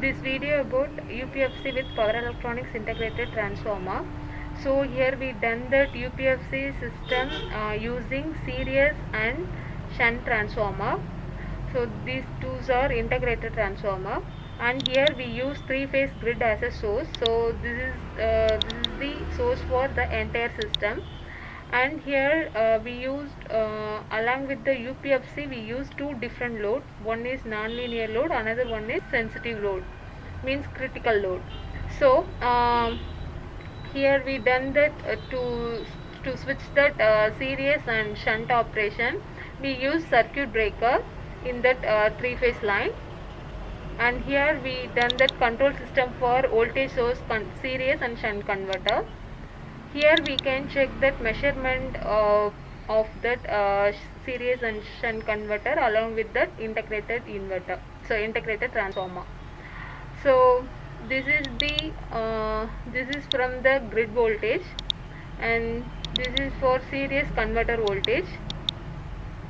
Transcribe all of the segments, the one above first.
this video about UPFC with power electronics integrated transformer. So here we done that UPFC system using series and shunt transformer. So these two are integrated transformer, and here we use three-phase grid as a source. So this is the source for the entire system. And here we used along with the UPFC we used two different loads. One is non-linear load, another one is sensitive load, means critical load. So here we done that to switch that series and shunt operation, we use circuit breaker in that three-phase line. And here we done that control system for voltage source series and shunt converter. Here we can check that measurement of that series and shunt converter along with that integrated inverter, so integrated transformer. So this is from the grid voltage, and this is for series converter voltage,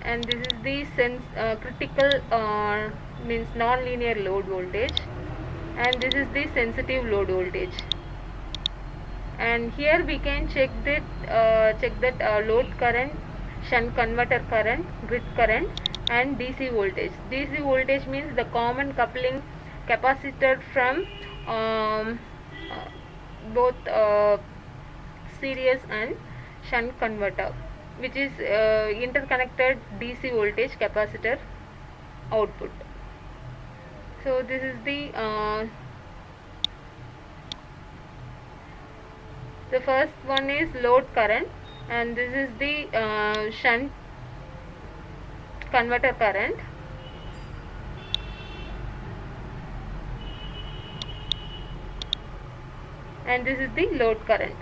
and this is the critical means non-linear load voltage, and this is the sensitive load voltage. And here we can check that load current, shunt converter current, grid current, and DC voltage. DC voltage means the common coupling capacitor from both series and shunt converter, which is interconnected DC voltage capacitor output. So this is the first one is load current, and this is the shunt converter current. And this is the load current.